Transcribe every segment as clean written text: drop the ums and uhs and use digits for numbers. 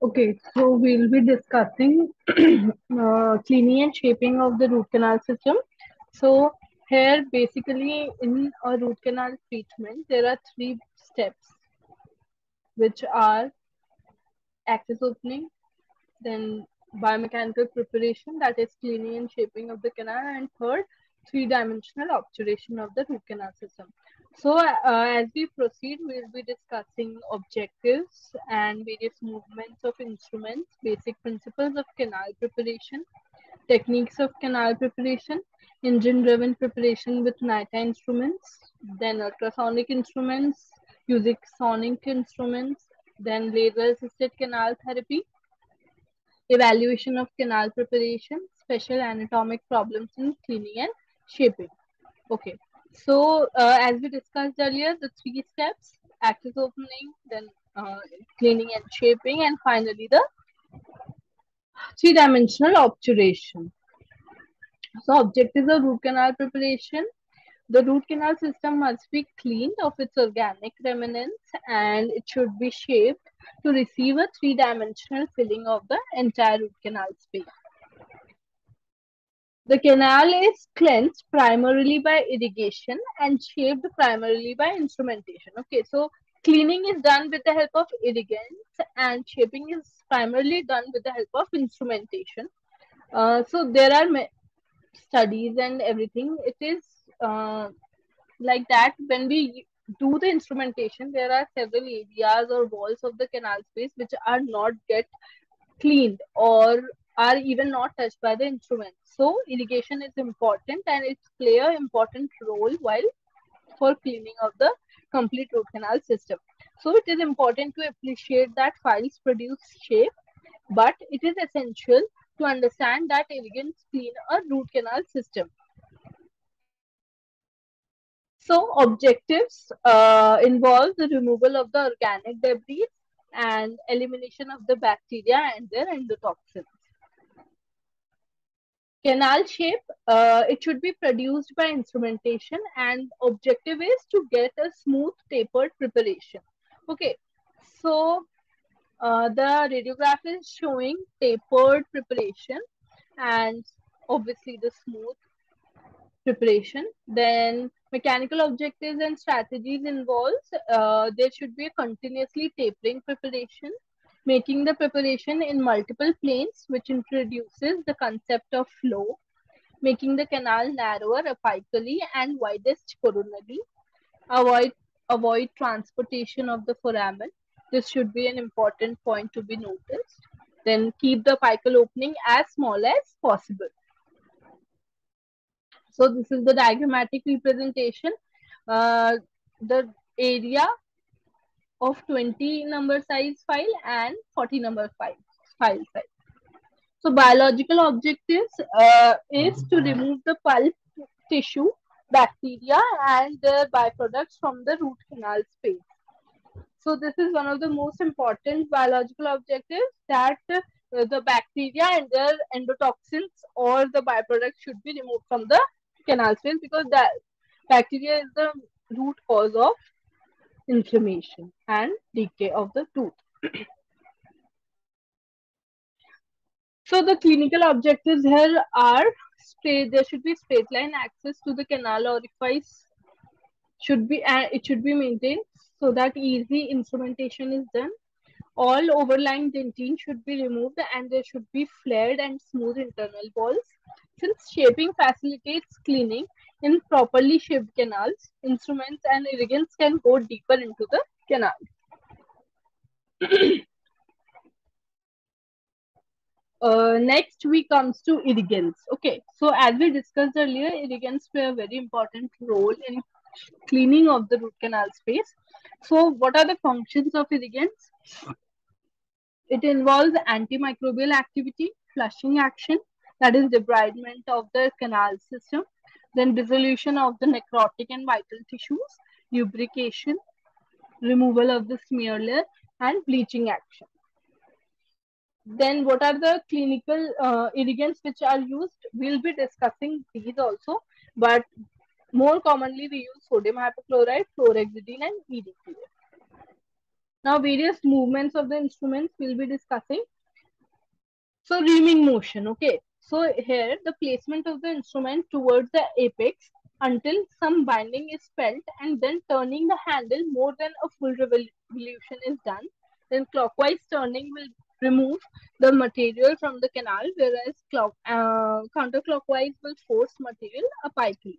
Okay, so we'll be discussing cleaning and shaping of the root canal system. So here, basically, in a root canal treatment, there are three steps, which are access opening, then biomechanical preparation, that is cleaning and shaping of the canal, and third, three-dimensional obturation of the root canal system. So as we proceed, we'll be discussing objectives and various movements of instruments, basic principles of canal preparation, techniques of canal preparation, engine-driven preparation with NITA instruments, then ultrasonic instruments, using sonic instruments, then laser-assisted canal therapy, evaluation of canal preparation, special anatomic problems in cleaning and shaping. Okay, so as we discussed earlier, the three steps: access opening, then cleaning and shaping, and finally the three-dimensional obturation. So, objectives of root canal preparation: the root canal system must be cleaned of its organic remnants and it should be shaped to receive a three-dimensional filling of the entire root canal space. The canal is cleansed primarily by irrigation and shaped primarily by instrumentation. Okay, so cleaning is done with the help of irrigants and shaping is primarily done with the help of instrumentation. So there are studies and everything. It is like that when we do the instrumentation, there are several areas or walls of the canal space which are not get cleaned or are even not touched by the instrument. So irrigation is important and it play an important role while for cleaning of the complete root canal system. So it is important to appreciate that files produce shape, but it is essential to understand that irrigants clean a root canal system. So objectives involve the removal of the organic debris and elimination of the bacteria and their endotoxins. Canal shape, it should be produced by instrumentation and objective is to get a smooth tapered preparation. Okay, so the radiograph is showing tapered preparation and obviously the smooth preparation. Then mechanical objectives and strategies involves there should be a continuously tapering preparation, making the preparation in multiple planes, which introduces the concept of flow, making the canal narrower apically and widest coronally, avoid avoid transportation of the foramen. This should be an important point to be noticed. Then keep the apical opening as small as possible. So this is the diagrammatic representation. The area of 20 number size file and 40 number file size. So biological objectives is to remove the pulp tissue, bacteria and their byproducts from the root canal space. So this is one of the most important biological objectives, that the bacteria and their endotoxins or the byproducts should be removed from the canal space, because the bacteria is the root cause of inflammation and decay of the tooth. So the clinical objectives here are there should be straight line access to the canal orifice, should be it should be maintained so that easy instrumentation is done. All overlying dentine should be removed and there should be flared and smooth internal walls. Since shaping facilitates cleaning in properly shaped canals, instruments and irrigants can go deeper into the canal. Next we comes to irrigants. Okay, so as we discussed earlier, irrigants play a very important role in cleaning of the root canal space. So what are the functions of irrigants? It involves antimicrobial activity, flushing action, that is debridement of the canal system, then dissolution of the necrotic and vital tissues, lubrication, removal of the smear layer, and bleaching action. Then what are the clinical irrigants which are used? We'll be discussing these also, but more commonly we use sodium hypochlorite, chlorhexidine, and EDTA. Now, various movements of the instruments we'll be discussing. So reaming motion, okay. So here the placement of the instrument towards the apex until some binding is felt and then turning the handle more than a full revolution is done. Then clockwise turning will remove the material from the canal, whereas counterclockwise will force material apically.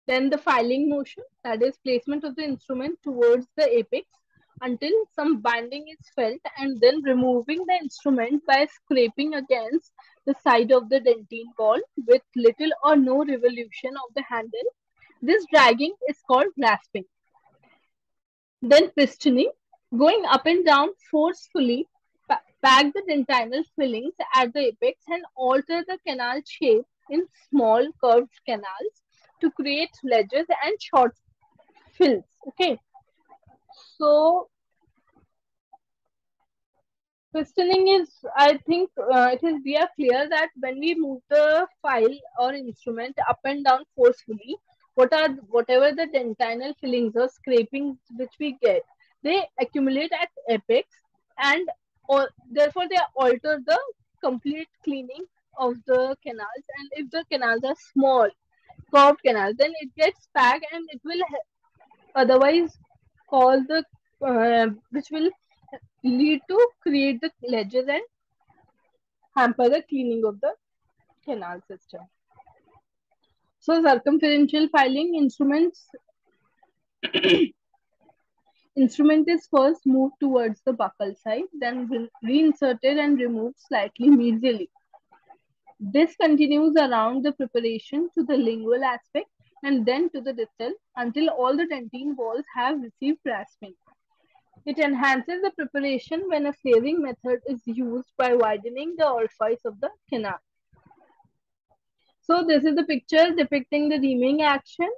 Then the filing motion, that is placement of the instrument towards the apex until some binding is felt and then removing the instrument by scraping against the side of the dentine ball with little or no revolution of the handle. This dragging is called rasping. Then pistoning, going up and down forcefully, pack the dentinal fillings at the apex and alter the canal shape in small curved canals to create ledges and short fills. Okay, so pistoning is, I think, it is we are clear that when we move the file or instrument up and down forcefully, whatever the dentinal fillings or scrapings which we get, they accumulate at apex and or therefore they alter the complete cleaning of the canals. And if the canals are small, curved canals, then it gets packed and it will otherwise cause the which will lead to create the ledges and hamper the cleaning of the canal system. So circumferential filing instrument is first moved towards the buccal side, then reinserted and removed slightly medially. This continues around the preparation to the lingual aspect and then to the distal until all the dentine walls have received rasping. It enhances the preparation when a flaving method is used by widening the orifice of the canal. So this is the picture depicting the reaming action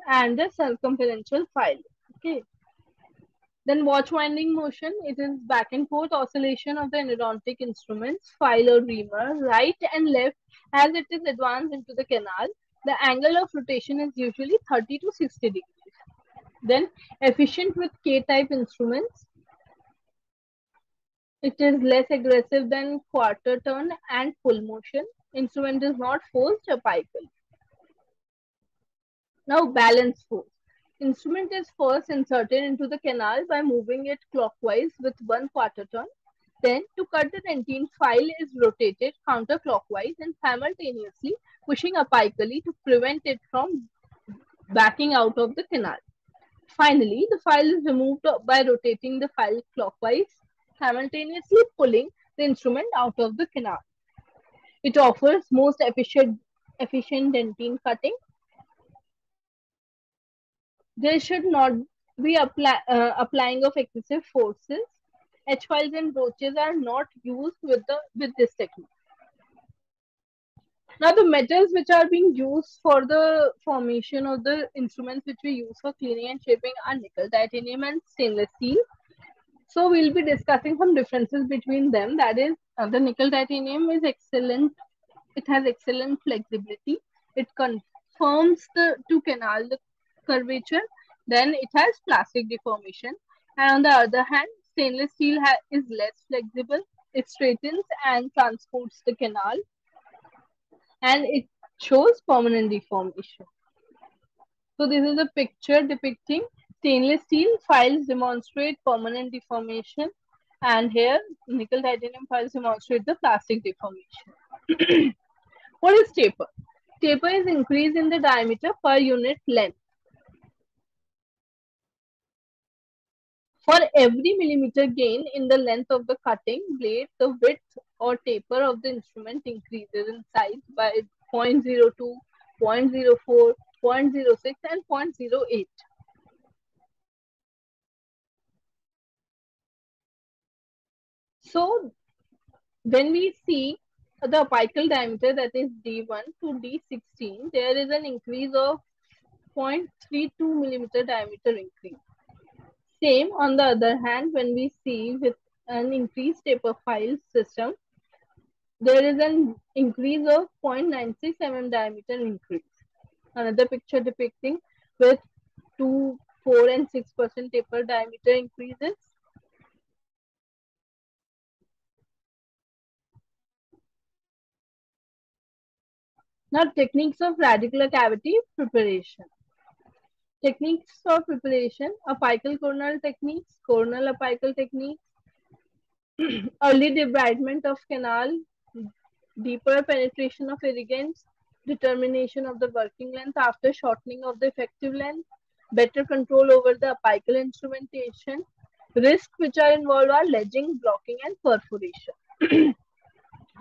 and the circumferential file. Okay. Then watch winding motion. It is back and forth oscillation of the endodontic instruments, file or reamer, right and left as it is advanced into the canal. The angle of rotation is usually 30 to 60 degrees. Then efficient with K-type instruments. It is less aggressive than quarter turn and full motion. Instrument is not forced apically. Now balance force. Instrument is first inserted into the canal by moving it clockwise with one quarter turn. Then to cut the dentine file is rotated counterclockwise and simultaneously pushing apically to prevent it from backing out of the canal. Finally, the file is removed by rotating the file clockwise, simultaneously pulling the instrument out of the canal. It offers most efficient dentine cutting. There should not be applying of excessive forces. H files and broaches are not used with this technique. Now the metals which are being used for the formation of the instruments which we use for cleaning and shaping are nickel, titanium and stainless steel. So we'll be discussing some differences between them. That is, the nickel titanium is excellent. It has excellent flexibility. It conforms to canal the curvature. Then it has plastic deformation. And on the other hand, stainless steel is less flexible. It straightens and transports the canal, and it shows permanent deformation. So this is a picture depicting stainless steel files demonstrate permanent deformation, and here nickel titanium files demonstrate the plastic deformation. What is taper? Taper is increase in the diameter per unit length. For every millimeter gain in the length of the cutting blade, the width or taper of the instrument increases in size by 0.02, 0.04, 0.06, and 0.08. So when we see the apical diameter, that is D1 to D16, there is an increase of 0.32 millimeter diameter increase. Same on the other hand, when we see with an increased taper file system, there is an increase of 0.96 mm diameter increase. Another picture depicting with two 4 and 6% taper diameter increases. Now, techniques of radicular cavity preparation. Techniques for preparation: apical coronal techniques, coronal apical techniques, early debridement of canal, deeper penetration of irrigants, determination of the working length after shortening of the effective length, better control over the apical instrumentation. Risks which are involved are ledging, blocking, and perforation.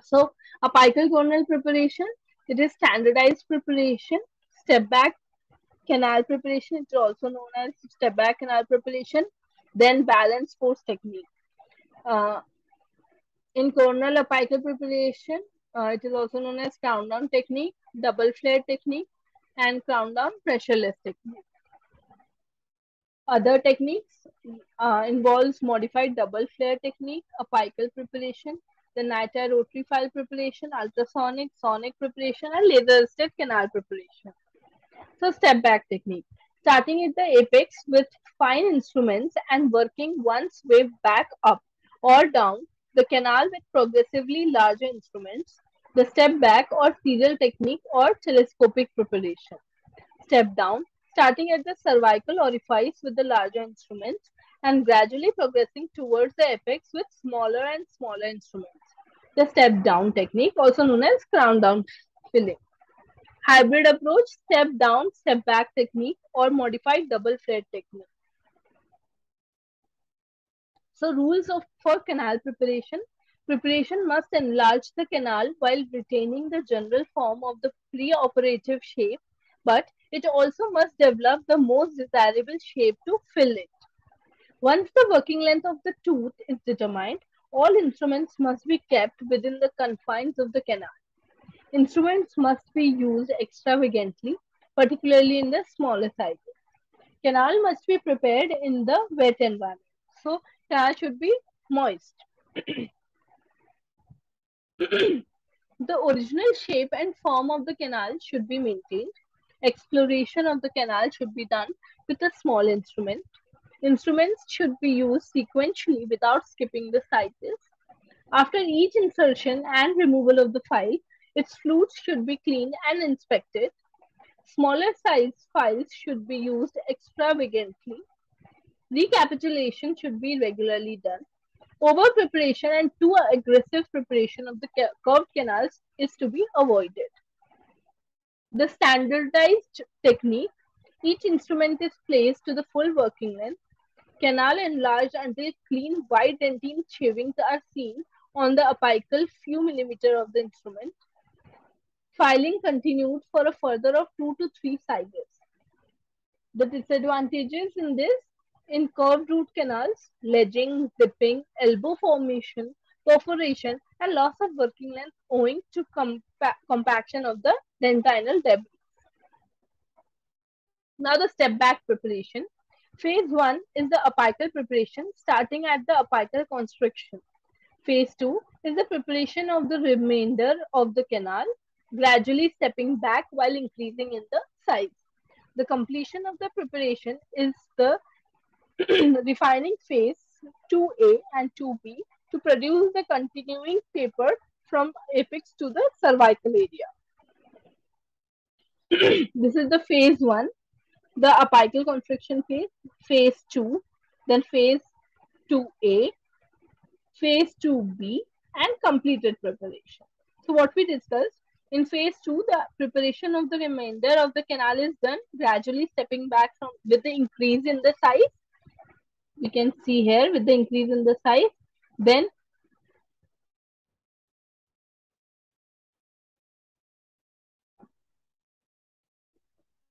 So, apical coronal preparation, it is standardized preparation, step back canal preparation, it is also known as step back canal preparation, then balance force technique. Uh, in coronal apical preparation, it is also known as crown down technique, double flare technique, and crown down pressureless technique. Other techniques involves modified double flare technique, apical preparation, the nitrile rotary file preparation, ultrasonic, sonic preparation, and laser assisted canal preparation. So step back technique. Starting at the apex with fine instruments and working one's way back up or down the canal with progressively larger instruments. The step back or serial technique or telescopic preparation. Step down, starting at the cervical orifice with the larger instruments and gradually progressing towards the apex with smaller and smaller instruments. The step down technique, also known as crown down filling. Hybrid approach, step down, step back technique, or modified double flare technique. So, rules for canal preparation. Preparation must enlarge the canal while retaining the general form of the pre-operative shape, but it also must develop the most desirable shape to fill it. Once the working length of the tooth is determined, all instruments must be kept within the confines of the canal. Instruments must be used extravagantly, particularly in the smaller sizes. Canal must be prepared in the wet environment. So, canal should be moist. The original shape and form of the canal should be maintained. Exploration of the canal should be done with a small instrument. Instruments should be used sequentially without skipping the sizes. After each insertion and removal of the file, its flutes should be cleaned and inspected. Smaller size files should be used extravagantly. Recapitulation should be regularly done. Over preparation and too aggressive preparation of the curved canals is to be avoided. The standardized technique, each instrument is placed to the full working length. Canal enlarged until clean white dentine shavings are seen on the apical few millimeter of the instrument. Filing continued for a further of 2 to 3 sizes. The disadvantages in this, in curved root canals, ledging, dipping, elbow formation, perforation, and loss of working length owing to compaction of the dentinal debris. Now the step back preparation. Phase 1 is the apical preparation starting at the apical constriction. Phase 2 is the preparation of the remainder of the canal, gradually stepping back while increasing in the size. The completion of the preparation is the refining phase 2A and 2B to produce the continuing taper from apex to the cervical area. This is the phase 1, the apical constriction phase, phase 2, then phase 2A, phase 2B, and completed preparation. So what we discussed, in phase 2, the preparation of the remainder of the canal is done, gradually stepping back from with the increase in the size. We can see here with the increase in the size. Then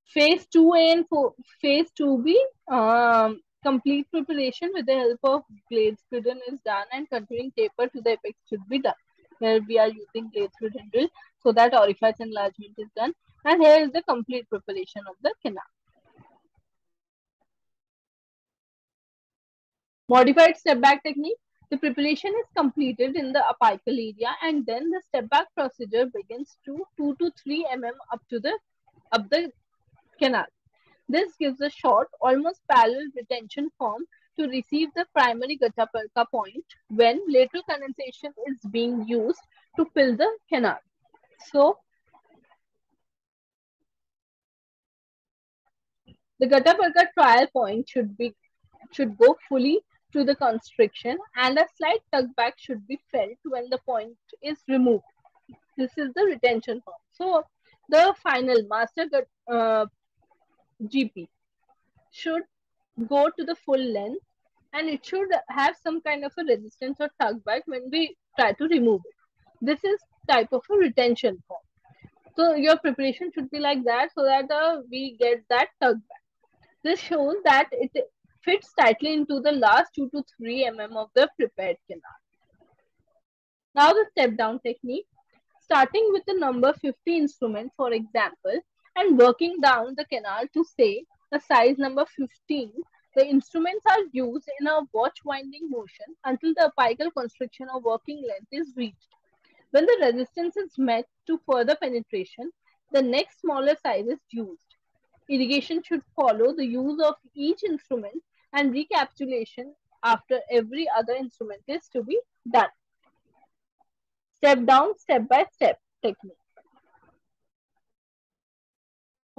phase 2A and phase 2B, complete preparation with the help of blade spridden is done and continuing taper to the apex should be done. Here we are using blade spridden drill so that orifice enlargement is done. And here is the complete preparation of the canal. Modified step back technique. The preparation is completed in the apical area and then the step back procedure begins to 2 to 3 mm up the canal. This gives a short, almost parallel retention form to receive the primary Gattaperka point when lateral condensation is being used to fill the canal. So the Gattaperka trial point should go fully to the constriction, and a slight tug back should be felt when the point is removed. This is the retention form. So the final GP should go to the full length, and it should have some kind of a resistance or tug back when we try to remove it. This is type of a retention form. So your preparation should be like that so that we get that tug back. This shows that it fits tightly into the last 2 to 3 of the prepared canal. Now the step down technique, starting with the number 50 instrument for example and working down the canal to say a size number 15, the instruments are used in a watch winding motion until the apical constriction or working length is reached. When the resistance is met to further penetration, the next smaller size is used. Irrigation should follow the use of each instrument, and recapitulation after every other instrument is to be done. Step down, step by step technique.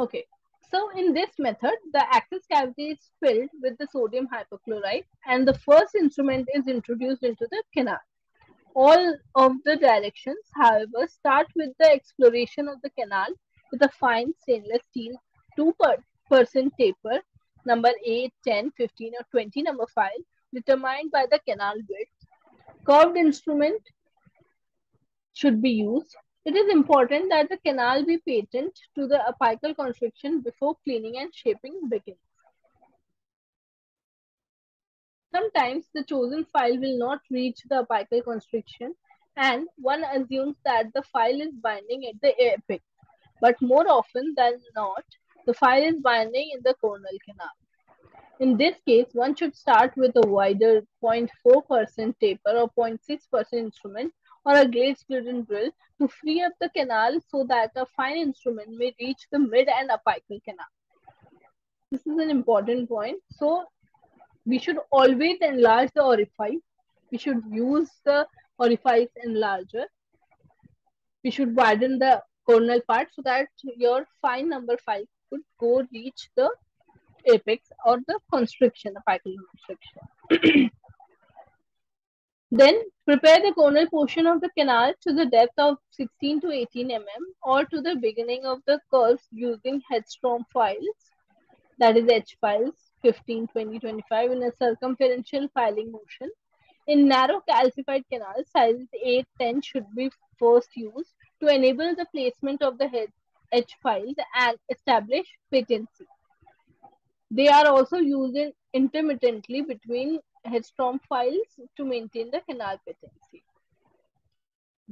Okay, so in this method, the access cavity is filled with the sodium hypochlorite and the first instrument is introduced into the canal. All of the directions, however, start with the exploration of the canal with a fine stainless steel 2% taper, number 8, 10, 15 or 20 number 5, determined by the canal width. Curved instrument should be used. It is important that the canal be patent to the apical constriction before cleaning and shaping begins. Sometimes the chosen file will not reach the apical constriction and one assumes that the file is binding at the apex, but more often than not, the file is binding in the coronal canal. In this case, one should start with a wider 0.4% taper or 0.6% instrument or a glade splitting drill to free up the canal so that a fine instrument may reach the mid and apical canal. This is an important point. So we should always enlarge the orifice. We should use the orifice enlarger. We should widen the coronal part so that your fine number 5 could go reach the apex or the constriction, the apical constriction. Then prepare the coronal portion of the canal to the depth of 16 to 18 or to the beginning of the curves using headstrom files, that is H files 15, 20, 25 in a circumferential filing motion. In narrow calcified canals, sizes 8, 10 should be first used to enable the placement of the H files and establish patency. They are also used intermittently between headstrom files to maintain the canal patency.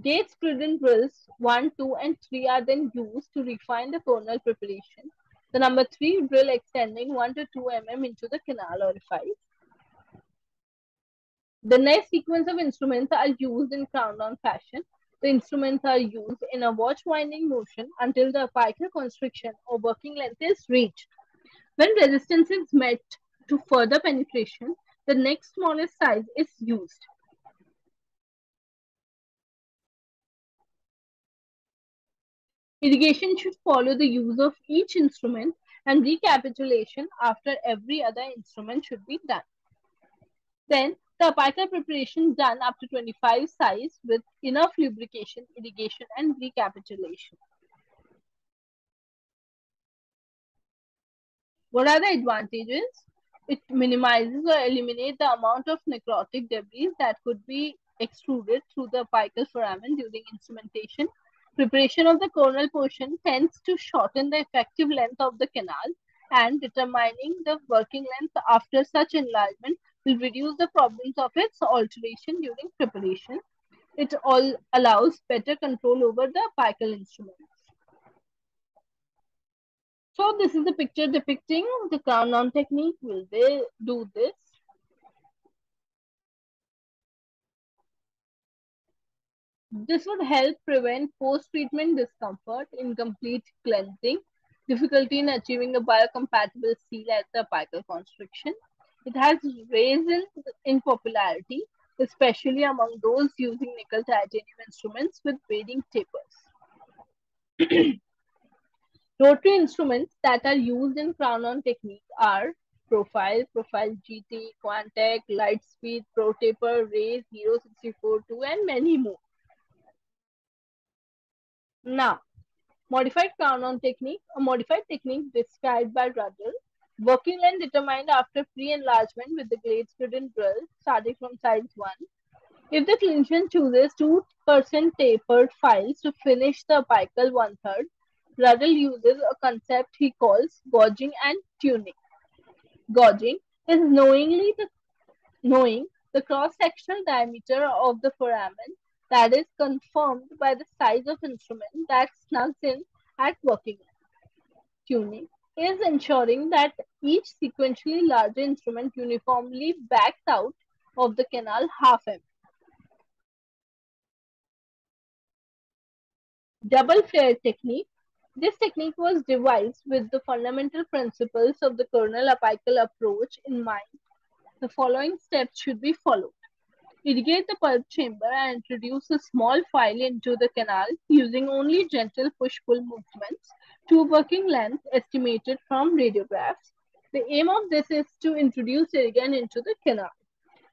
Gates prudent drills 1, 2 and 3 are then used to refine the coronal preparation. The number 3 drill extending 1 to 2 into the canal orifice. The next sequence of instruments are used in crown down fashion. The instruments are used in a watch winding motion until the apical constriction or working length is reached. When resistance is met to further penetration, the next smallest size is used. Irrigation should follow the use of each instrument and recapitulation after every other instrument should be done. Then the apical preparation done up to 25 size with enough lubrication, irrigation and recapitulation. What are the advantages? It minimizes or eliminates the amount of necrotic debris that could be extruded through the apical foramen during instrumentation. Preparation of the coronal portion tends to shorten the effective length of the canal, and determining the working length after such enlargement will reduce the problems of its alteration during preparation. It all allows better control over the apical instruments. So this is the picture depicting the crown down technique. Will they do this? This would help prevent post-treatment discomfort, incomplete cleansing, difficulty in achieving a biocompatible seal at the apical constriction. It has risen in popularity, especially among those using nickel titanium instruments with varying tapers. Rotary instruments that are used in crown-on technique are Profile GT, Quantec, Lightspeed, ProTaper, Ray, 064-2, and many more. Now, modified crown-on technique, a modified technique described by Ruddle, working length determined after pre-enlargement with the glade-ridden drill starting from size 1. If the clinician chooses 2% tapered files to finish the apical one-third, Ruddle uses a concept he calls gauging and tuning. Gauging is knowing the cross-sectional diameter of the foramen that is confirmed by the size of instrument that snugs in at working length. Tuning is ensuring that each sequentially larger instrument uniformly backs out of the canal half empty. Double flare technique. This technique was devised with the fundamental principles of the coronal apical approach in mind. The following steps should be followed. Irrigate the pulp chamber and introduce a small file into the canal using only gentle push-pull movements to working length estimated from radiographs. The aim of this is to introduce irrigant into the canal.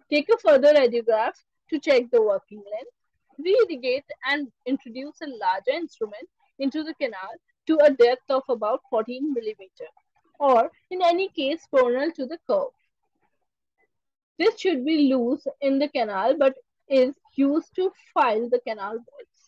Take a further radiograph to check the working length. Re-irrigate and introduce a larger instrument into the canal to a depth of about 14 millimeter, or in any case coronal to the curve. This should be loose in the canal but is used to file the canal walls.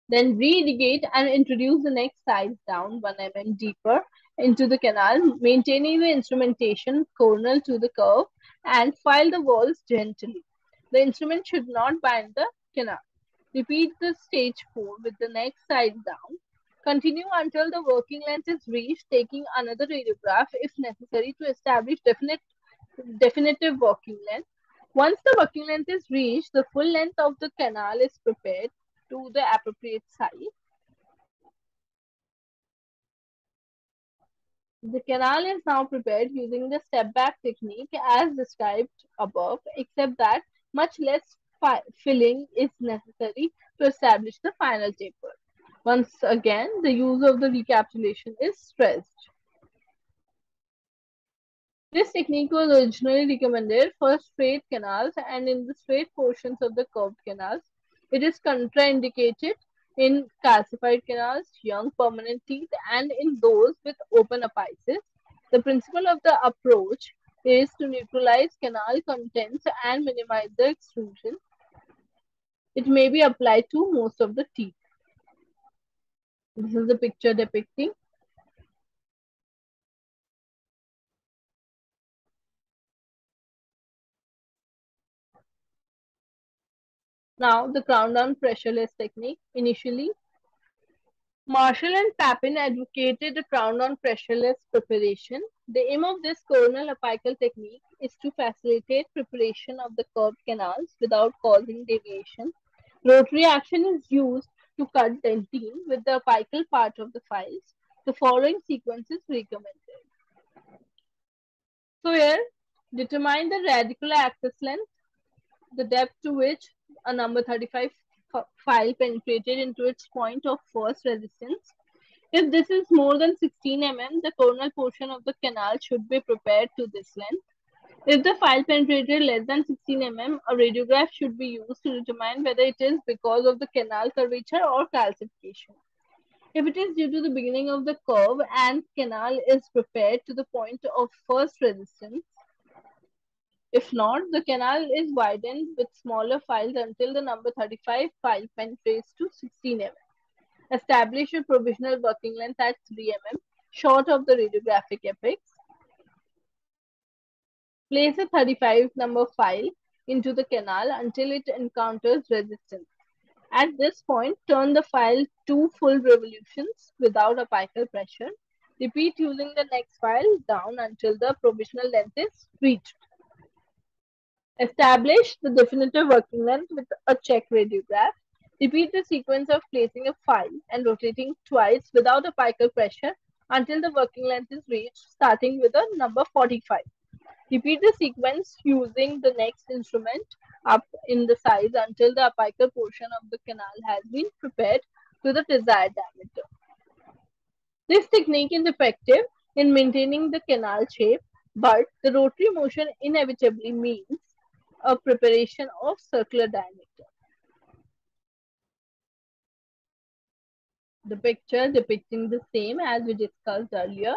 Then re-irrigate and introduce the next size down 1 mm deeper into the canal, maintaining the instrumentation coronal to the curve, and file the walls gently. The instrument should not bind the canal. Repeat the stage 4 with the next size down. Continue until the working length is reached, taking another radiograph if necessary to establish definitive working length. Once the working length is reached, the full length of the canal is prepared to the appropriate size. The canal is now prepared using the step-back technique as described above, except that much less filling is necessary to establish the final taper. Once again, the use of the recapitulation is stressed. This technique was originally recommended for straight canals and in the straight portions of the curved canals. It is contraindicated in calcified canals, young permanent teeth, and in those with open apices. The principle of the approach is to neutralize canal contents and minimize the extrusion. It may be applied to most of the teeth. This is the picture depicting. Now, the crown down pressureless technique. Initially, Marshall and Papin advocated a crown-down pressureless preparation. The aim of this coronal apical technique is to facilitate preparation of the curved canals without causing deviation. Rotary action is used to cut dentine with the apical part of the files. The following sequence is recommended. So here, determine the radicular axis length, the depth to which a number 35 file penetrated into its point of first resistance. If this is more than 16 mm, the coronal portion of the canal should be prepared to this length. If the file penetrated less than 16 mm, a radiograph should be used to determine whether it is because of the canal curvature or calcification. If it is due to the beginning of the curve and canal is prepared to the point of first resistance, if not, the canal is widened with smaller files until the number 35 file penetrates to 16 mm. Establish a provisional working length at 3 mm, short of the radiographic apex. Place a 35 number file into the canal until it encounters resistance. At this point, turn the file 2 full revolutions without apical pressure. Repeat using the next file down until the provisional length is reached. Establish the definitive working length with a check radiograph. Repeat the sequence of placing a file and rotating twice without a pical pressure until the working length is reached, starting with a number 45. Repeat the sequence using the next instrument up in the size until the apical portion of the canal has been prepared to the desired diameter. This technique is effective in maintaining the canal shape, but the rotary motion inevitably means a preparation of circular diameter. The picture depicting the same as we discussed earlier.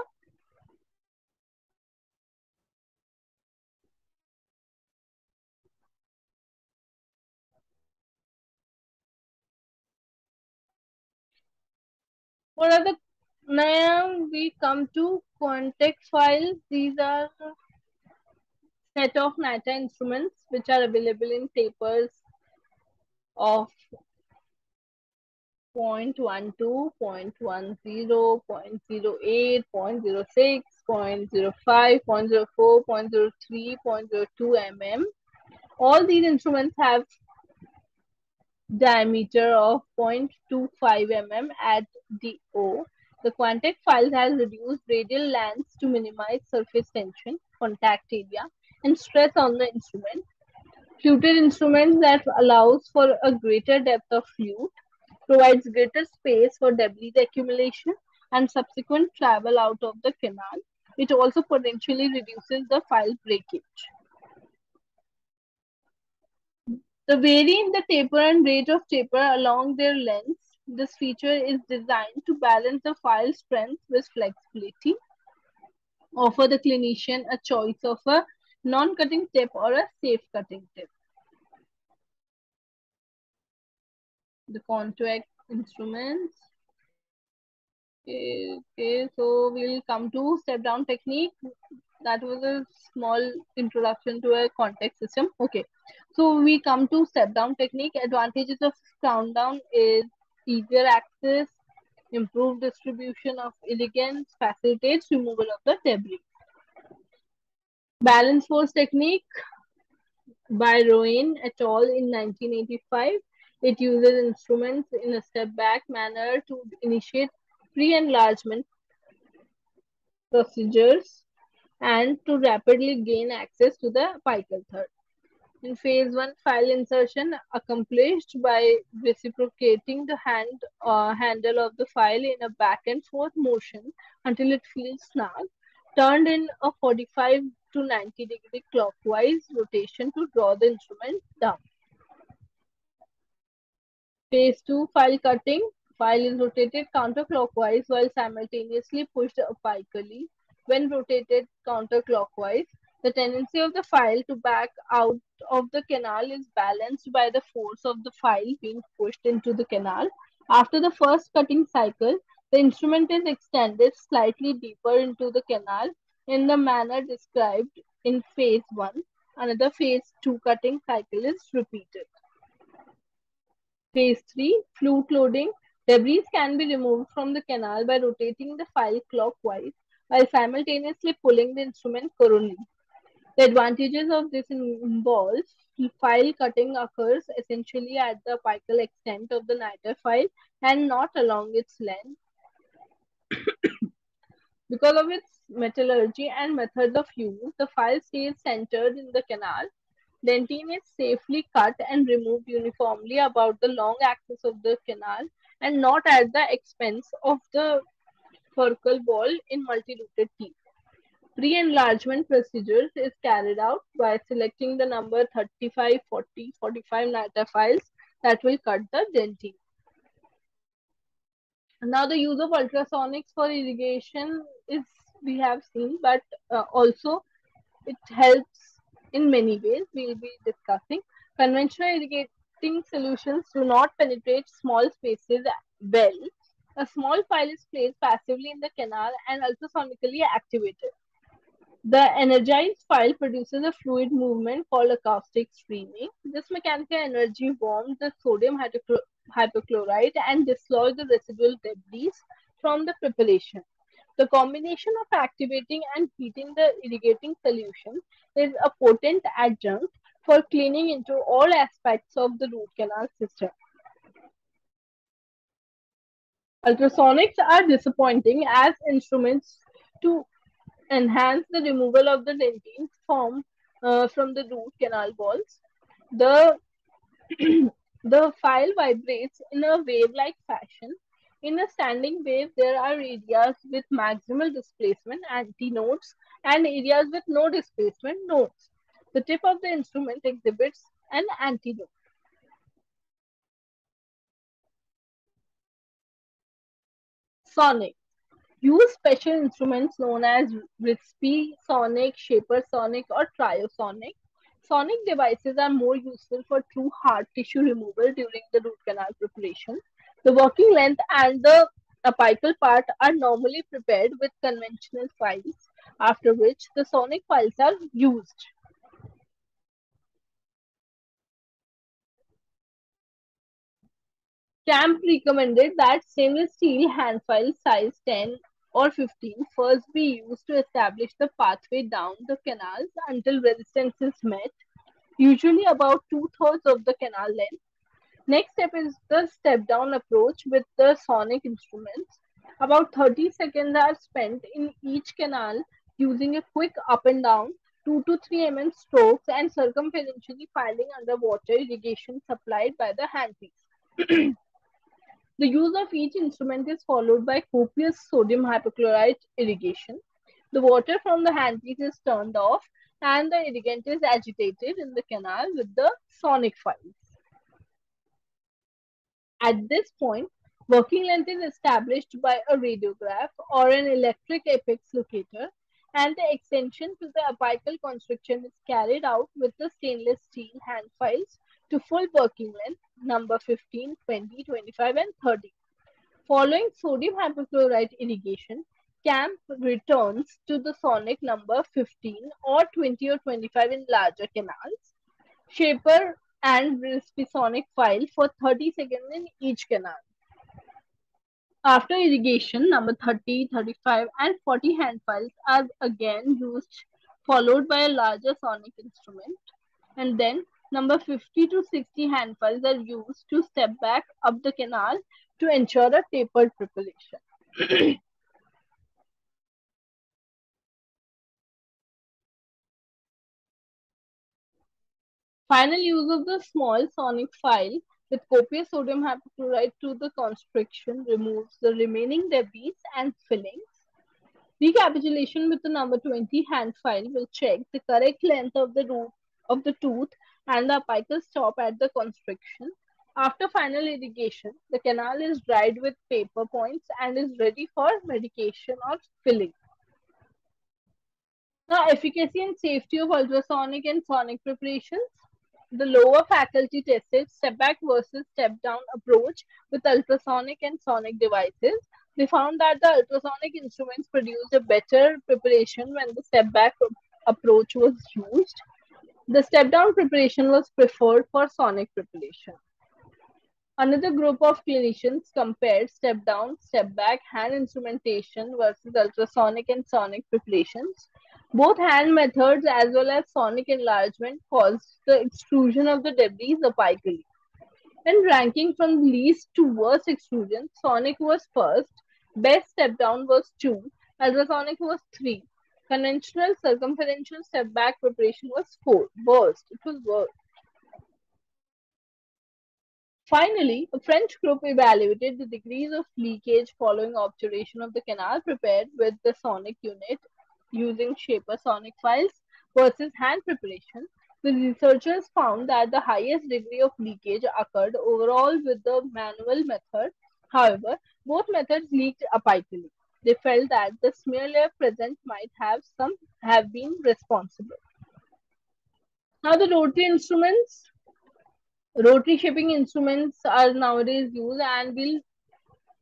What are the now we come to context files. These are set of NITA instruments which are available in tapers of 0.12, 0.10, 0.08, 0.06, 0.05, 0.04, 0.03, 0.02 mm. All these instruments have diameter of 0.25 mm at the O. The contact file has reduced radial lengths to minimize surface tension, contact area, and stress on the instrument. Fluted instruments that allows for a greater depth of flute, provides greater space for debris accumulation and subsequent travel out of the canal. It also potentially reduces the file breakage. The vary in the taper and rate of taper along their lengths. This feature is designed to balance the file strength with flexibility, offer the clinician a choice of a non-cutting tip or a safe cutting tip. The contact instruments. Okay, so we'll come to step down technique. That was a small introduction to a context system. Okay, so we come to step down technique. Advantages of countdown is easier access, improved distribution of elegance, facilitates removal of the debris. Balance force technique by Rowan et al. In 1985. It uses instruments in a step back manner to initiate pre-enlargement procedures and to rapidly gain access to the apical third. In phase 1, file insertion accomplished by reciprocating the handle of the file in a back and forth motion until it feels snug, turned in a 45 to 90-degree clockwise rotation to draw the instrument down. Phase 2, file cutting. File is rotated counterclockwise while simultaneously pushed apically. When rotated counterclockwise, the tendency of the file to back out of the canal is balanced by the force of the file being pushed into the canal. After the first cutting cycle, the instrument is extended slightly deeper into the canal in the manner described in phase 1. Another phase 2 cutting cycle is repeated. Phase 3, flute loading. Debris can be removed from the canal by rotating the file clockwise while simultaneously pulling the instrument coronally. The advantages of this involves file cutting occurs essentially at the apical extent of the niter file and not along its length. Because of its metallurgy and methods of use, the file stays centered in the canal. Dentine is safely cut and removed uniformly about the long axis of the canal and not at the expense of the furcal wall in multi-rooted teeth. Pre-enlargement procedures is carried out by selecting the number 35, 40, 45 niter files that will cut the dentine. Now the use of ultrasonics for irrigation is we have seen, but also it helps in many ways. We'll be discussing. Conventional irrigating solutions do not penetrate small spaces well. A small file is placed passively in the canal and ultrasonically activated. The energized file produces a fluid movement called acoustic streaming. This mechanical energy warms the sodium hypochlorite and dislodges the residual debris from the preparation. The combination of activating and heating the irrigating solution is a potent adjunct for cleaning into all aspects of the root canal system. Ultrasonics are disappointing as instruments to enhance the removal of the dentine from the root canal walls. The the file vibrates in a wave-like fashion. In a standing wave, there are areas with maximal displacement, antinodes, and areas with no displacement, nodes. The tip of the instrument exhibits an antinode. Sonic. Use special instruments known as Rispy sonic, shaper sonic, or triosonic. Sonic devices are more useful for true hard tissue removal during the root canal preparation. The working length and the apical part are normally prepared with conventional files, after which the sonic files are used. Camp recommended that stainless steel hand file size 10 or 15 first be used to establish the pathway down the canals until resistance is met, usually about two-thirds of the canal length. Next step is the step down approach with the sonic instruments. About 30 seconds are spent in each canal using a quick up and down 2 to 3 strokes and circumferentially filing underwater irrigation supplied by the handpiece. The use of each instrument is followed by copious sodium hypochlorite irrigation. The water from the handpiece is turned off and the irrigant is agitated in the canal with the sonic files. At this point, working length is established by a radiograph or an electric apex locator, and the extension to the apical constriction is carried out with the stainless steel hand files to full working length number 15, 20, 25, and 30. Following sodium hypochlorite irrigation, camp returns to the sonic number 15 or 20 or 25 in larger canals, shaper and sonic file for 30 seconds in each canal. After irrigation, number 30, 35, and 40 hand files are again used, followed by a larger sonic instrument. And then number 50 to 60 hand files are used to step back up the canal to ensure a tapered preparation. Final use of the small sonic file with copious sodium hypochlorite to the constriction removes the remaining debris and fillings. Recapitulation with the number 20 hand file will check the correct length of the root of the tooth and the apical stop at the constriction. After final irrigation, the canal is dried with paper points and is ready for medication or filling. Now, efficacy and safety of ultrasonic and sonic preparations. The lower faculty tested step back versus step down approach with ultrasonic and sonic devices. They found that the ultrasonic instruments produced a better preparation when the step back approach was used. The step down preparation was preferred for sonic preparation. Another group of clinicians compared step down, step back hand instrumentation versus ultrasonic and sonic preparations. Both hand methods as well as sonic enlargement caused the extrusion of the debris apically. And ranking from least to worst extrusion, sonic was first, best step down was 2, ultrasonic was 3. Conventional circumferential step back preparation was 4. Worst. It was worst. Finally, a French group evaluated the degrees of leakage following obturation of the canal prepared with the sonic unit using shaper sonic files versus hand preparation. The researchers found that the highest degree of leakage occurred overall with the manual method. However, both methods leaked apically. They felt that the smear layer present might have been responsible. Now the rotary shaping instruments are nowadays used, and we'll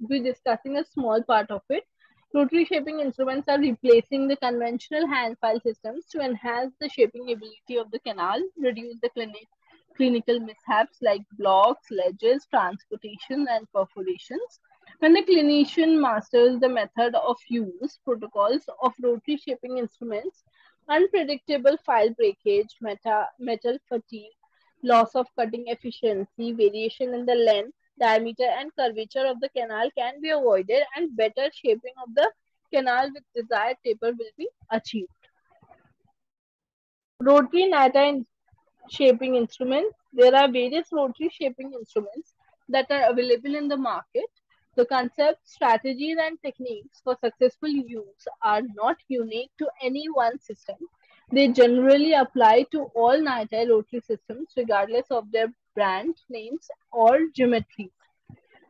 be discussing a small part of it. Rotary shaping instruments are replacing the conventional hand file systems to enhance the shaping ability of the canal, reduce the clinical mishaps like blocks, ledges, transportation, and perforations. When the clinician masters the method of use protocols of rotary shaping instruments, unpredictable file breakage, metal fatigue, loss of cutting efficiency, variation in the length, diameter, and curvature of the canal can be avoided, and better shaping of the canal with desired taper will be achieved. Rotary Nata shaping instruments. There are various rotary shaping instruments that are available in the market. The concepts, strategies, and techniques for successful use are not unique to any one system. They generally apply to all nitrile rotary systems, regardless of their brand names or geometry.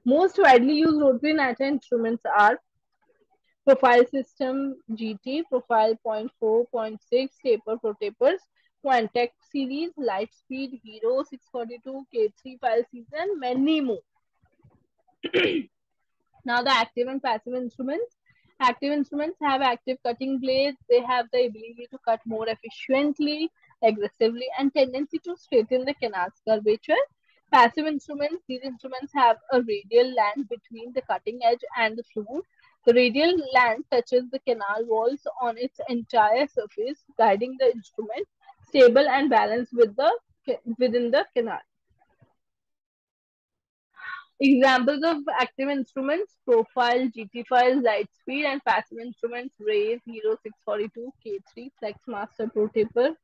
Most widely used rotary nitrile instruments are Profile system GT, profile point 4, point 6, taper for tapers, Quantec series, Lightspeed, Hero 642, K3 file season, many more. Now the active and passive instruments. Active instruments have active cutting blades. They have the ability to cut more efficiently, aggressively, and tendency to straighten the canal's curvature. Passive instruments. These instruments have a radial land between the cutting edge and the floor. The radial land touches the canal walls on its entire surface, guiding the instrument stable and balanced within the canal. Examples of active instruments: Profile, GT File, Lightspeed, and passive instruments: Raise, Hero 642, K3, Flex Master Pro Taper.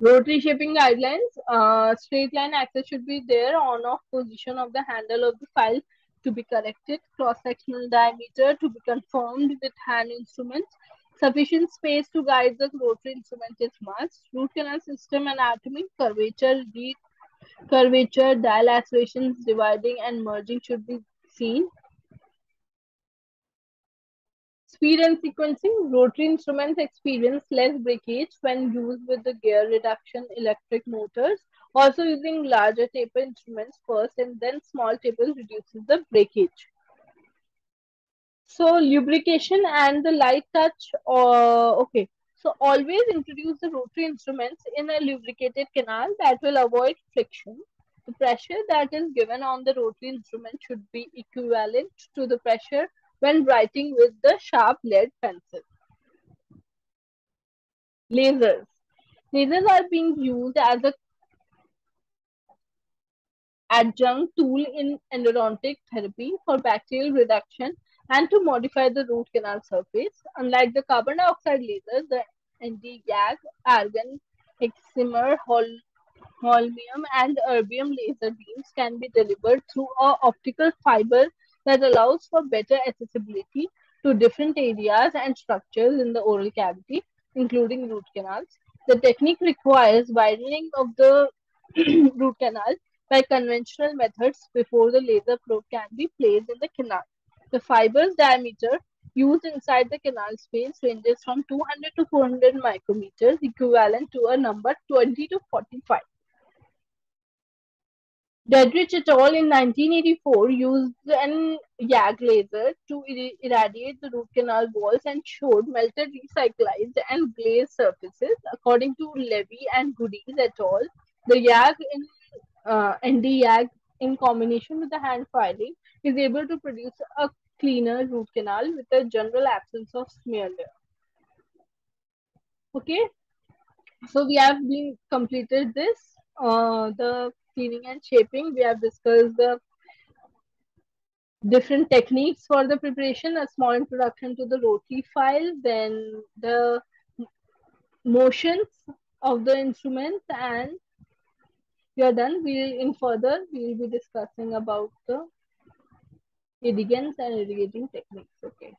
Rotary shaping guidelines. Straight line axis should be there. On off position of the handle of the file to be corrected. Cross sectional diameter to be confirmed with hand instruments. Sufficient space to guide the rotary instrument is must. Root canal system anatomy, curvature, dilacerations, dividing and merging should be seen. Speed and sequencing. Rotary instruments experience less breakage when used with the gear reduction electric motors. Also using larger taper instruments first and then small tapers reduces the breakage. So lubrication and the light touch. Okay. So always introduce the rotary instruments in a lubricated canal that will avoid friction. The pressure that is given on the rotary instrument should be equivalent to the pressure when writing with the sharp lead pencil. Lasers. Lasers are being used as a adjunct tool in endodontic therapy for bacterial reduction and to modify the root canal surface. Unlike the carbon dioxide lasers, the ND-YAG, argon, excimer, holmium, and erbium laser beams can be delivered through a optical fiber that allows for better accessibility to different areas and structures in the oral cavity, including root canals. The technique requires widening of the root canal by conventional methods before the laser probe can be placed in the canal. The fiber's diameter used inside the canal space ranges from 200 to 400 micrometers, equivalent to a number 20 to 45. Dedrich et al. In 1984 used an YAG laser to irradiate the root canal walls and showed melted recyclized and glazed surfaces. According to Levy and Goodies et al., the YAG in ND-YAG in combination with the hand filing is able to produce a cleaner root canal with a general absence of smear layer. Okay, so we have been completed this. The cleaning and shaping. We have discussed the different techniques for the preparation, a small introduction to the rotary file, then the motions of the instruments, and we are done. In further we will be discussing about the irrigants and irrigating techniques. Okay.